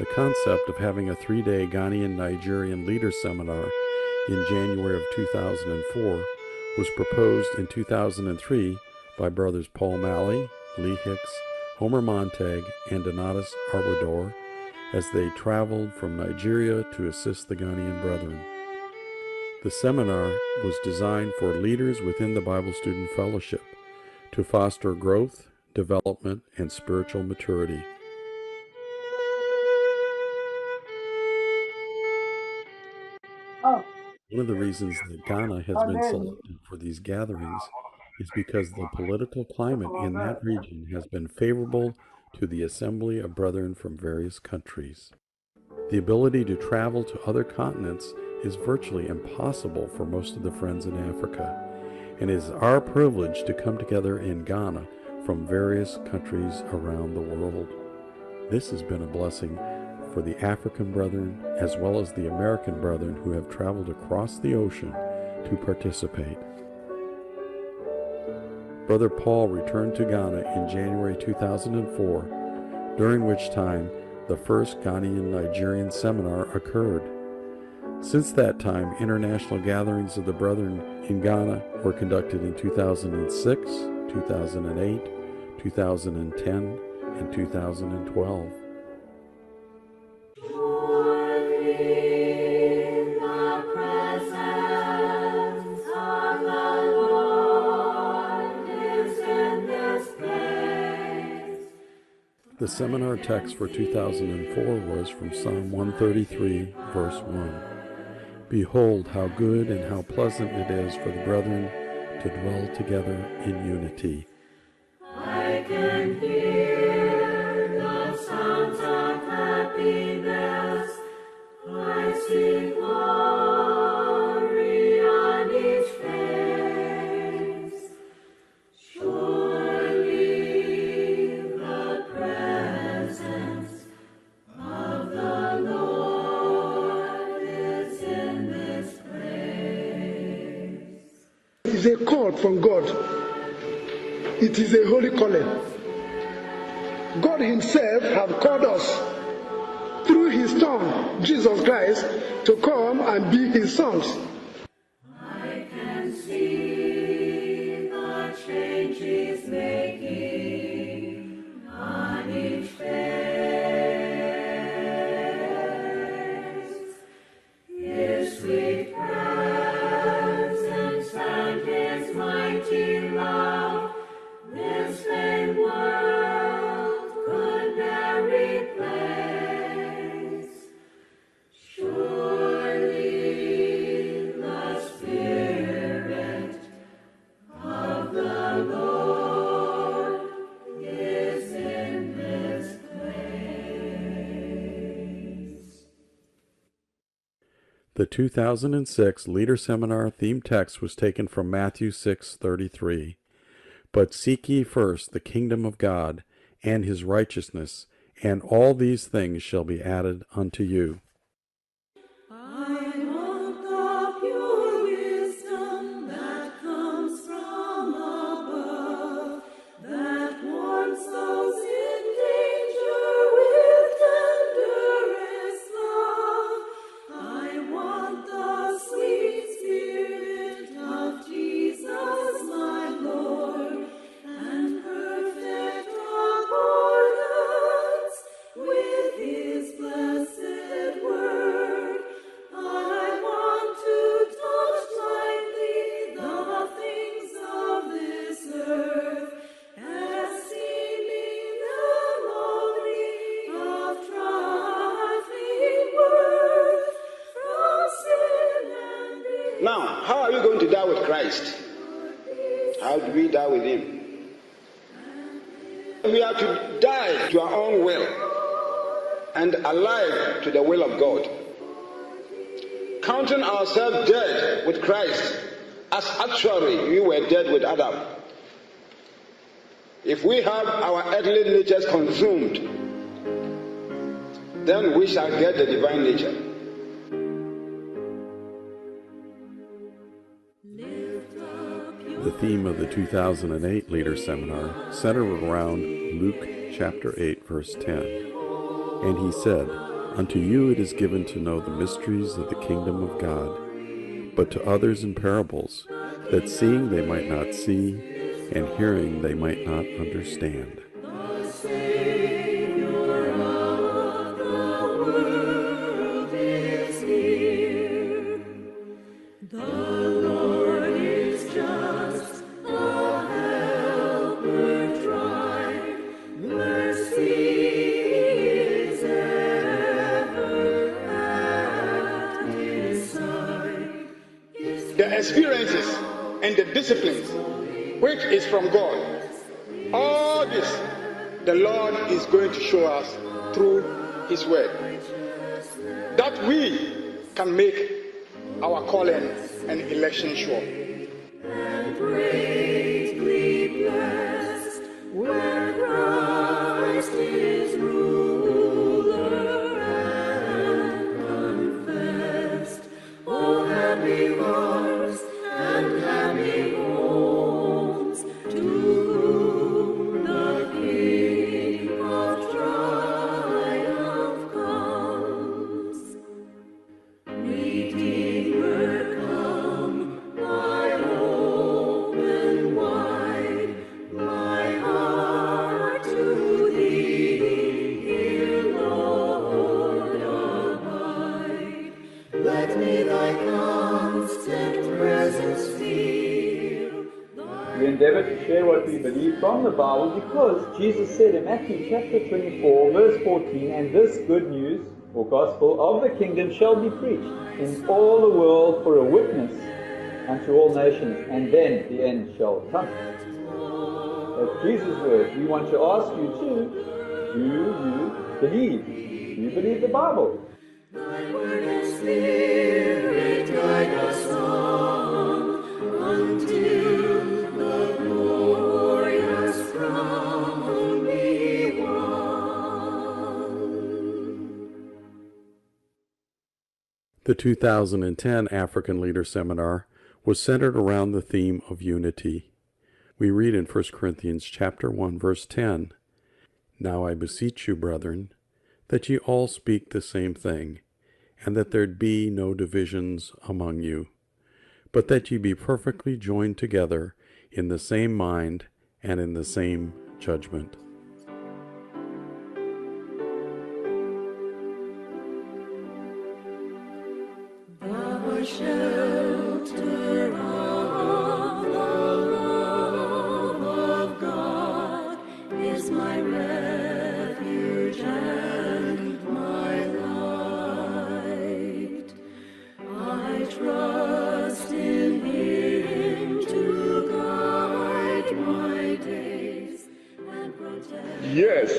The concept of having a 3-day Ghanaian-Nigerian leader seminar in January of 2004 was proposed in 2003 by brothers Paul Malley, Lee Hicks, Homer Montag, and Donatus Arwador as they traveled from Nigeria to assist the Ghanaian brethren. The seminar was designed for leaders within the Bible Student Fellowship to foster growth, development, and spiritual maturity. One of the reasons that Ghana has been selected for these gatherings is because the political climate in that region has been favorable to the assembly of brethren from various countries. The ability to travel to other continents is virtually impossible for most of the friends in Africa, and it is our privilege to come together in Ghana from various countries around the world. This has been a blessing for the African brethren as well as the American brethren who have traveled across the ocean to participate. Brother Paul returned to Ghana in January 2004, during which time the first Ghanaian-Nigerian seminar occurred. Since that time, international gatherings of the brethren in Ghana were conducted in 2006, 2008, 2010, and 2012. The seminar text for 2004 was from Psalm 133, verse 1. Behold, how good and how pleasant it is for the brethren to dwell together in unity. I can hear the sounds of happiness. I see glory on each face. Surely the presence of the Lord is in this place. It is a call from God. It is a holy calling. God himself has called us through his Son, Jesus Christ, to come and be his sons. I can see the change he's making on each face. His sweet presence and his mighty love, this vain world could never replace. Surely the Spirit of the Lord is in this place. The 2006 Leader Seminar theme text was taken from Matthew 6:33. But seek ye first the kingdom of God and his righteousness, and all these things shall be added unto you. I want the pure wisdom that comes from above, that warns those in danger with tenderest love. I want the sweet spirit of Jesus, my Lord, and perfect accordance with his blessed word. I want to touch lightly the things of this earth, esteeming them only of trifling worth, from sin and death. Now, how are you going to die with Christ? How do we die with him? We are to die to our own will and alive to the will of God, counting ourselves dead with Christ as actually we were dead with Adam. If we have our earthly natures consumed, then we shall get the divine nature. The theme of the 2008 Leader Seminar centered around Luke chapter 8, verse 10. And he said, Unto you it is given to know the mysteries of the kingdom of God, but to others in parables, that seeing they might not see, and hearing they might not understand. The Savior of the world is here. The Lord is just, a helper tried. Mercy is ever at his side. The experiences and the disciplines which is from God, all this the Lord is going to show us through his word, that we can make our calling and election sure. And greatly blessed, where Christ is ruler and confessed. Oh, happy hearts and happy homes, to whom the King of triumph comes. Redeemer, come, my open wide, my heart to thee, here, Lord, abide. Let me thy constant presence feel. We endeavor to share what we believe from the Bible because Jesus said in Matthew chapter 24, verse 14, and this good news, or gospel of the kingdom, shall be preached in all the world for a witness unto all nations, and then the end shall come. That's Jesus' word. We want to ask you too, do you believe? Do you believe the Bible? Thy word and spirit guide us on, until the glorious crown be won. The 2010 African Leader Seminar was centered around the theme of unity. We read in 1 Corinthians chapter 1, verse 10, Now I beseech you, brethren, that ye all speak the same thing, and that there be no divisions among you, but that ye be perfectly joined together in the same mind and in the same judgment. The shelter of the love of God is my refuge and my light. I trust in him to guide my days and protect. Yes,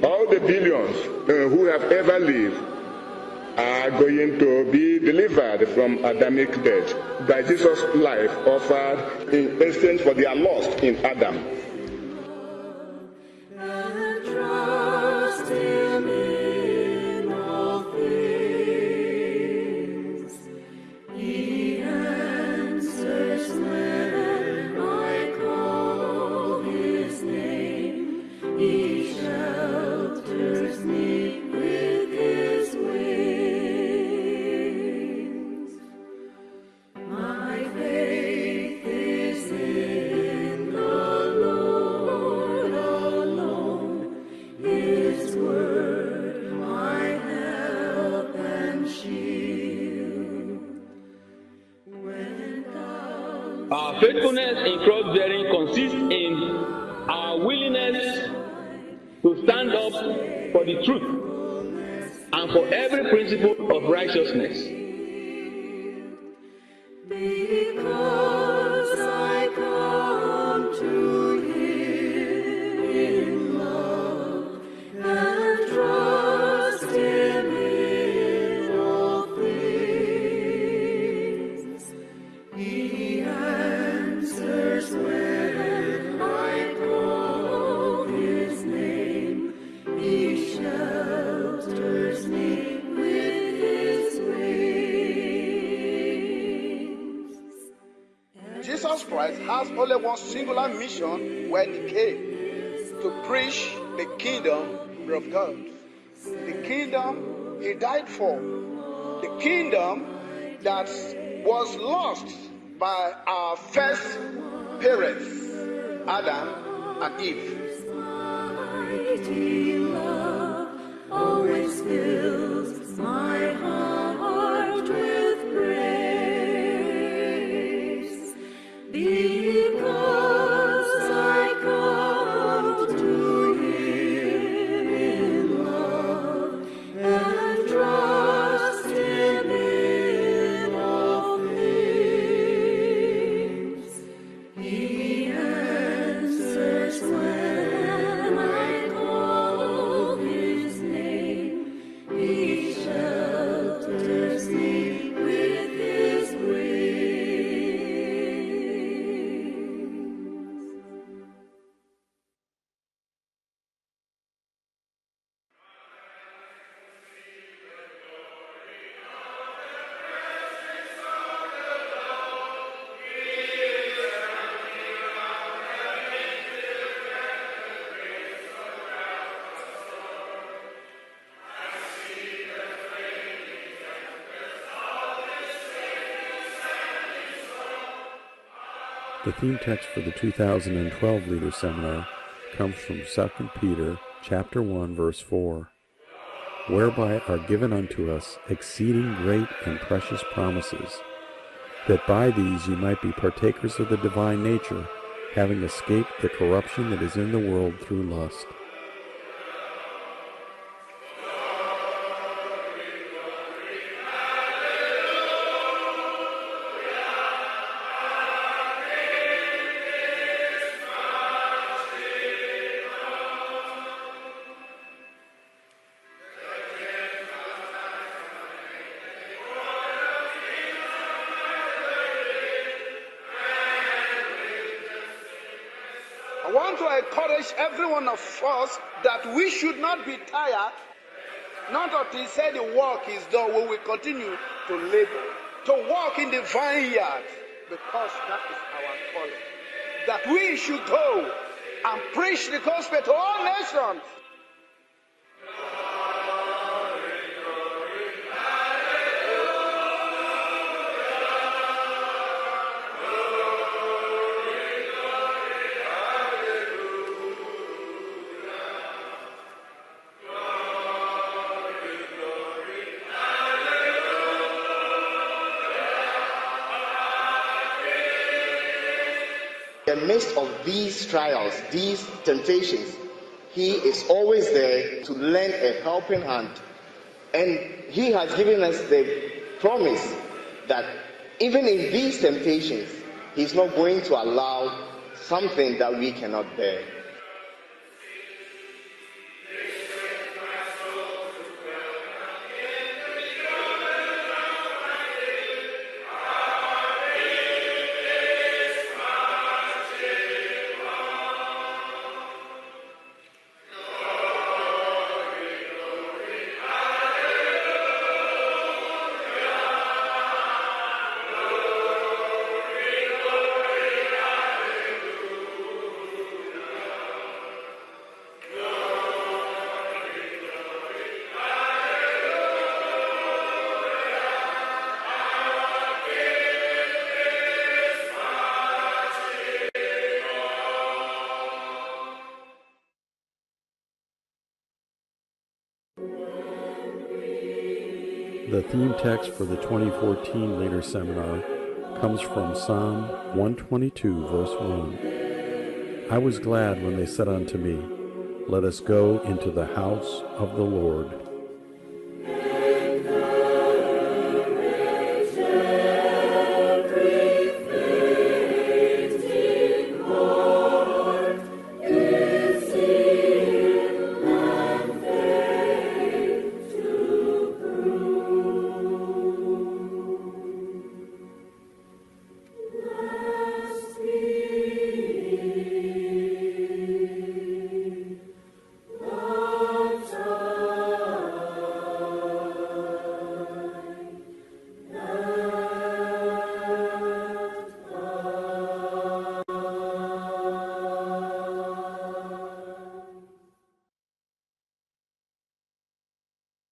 all the billions who have ever lived are going to be delivered from Adamic death by Jesus' life offered in exchange for their lost in Adam. And trust him in all things. He answers when I call his name. He shelters me with his wings. My faith is in the Lord alone, his word my help and shield. When thou Our faithfulness in cross-bearing consists in our willingness to stand up for the truth and for every principle of righteousness. because I come to him in love and trust him in all things. He answers when I call his name. He shelters me with his wings. Jesus Christ has only one singular mission when he came: to preach the kingdom of God. The kingdom He died for the kingdom that was lost by our first parents, Adam and Eve. Mighty love always fills my heart with praise, because I come to Him in love and trust Him in all things. He answers when I call His name. He shelters me with His wings. The theme text for the 2012 Leader Seminar comes from 2 Peter chapter 1, verse 4, whereby are given unto us exceeding great and precious promises, that by these ye might be partakers of the divine nature, having escaped the corruption that is in the world through lust. I want to encourage every one of us that we should not be tired, not until He said the work is done, we will continue to labor, to walk in the vineyard, because that is our calling. That we should go and preach the gospel to all nations. In the midst of these trials, these temptations, He is always there to lend a helping hand. And He has given us the promise that even in these temptations, He's not going to allow something that we cannot bear. The theme text for the 2014 Leader Seminar comes from Psalm 122, verse 1. I was glad when they said unto me, let us go into the house of the Lord.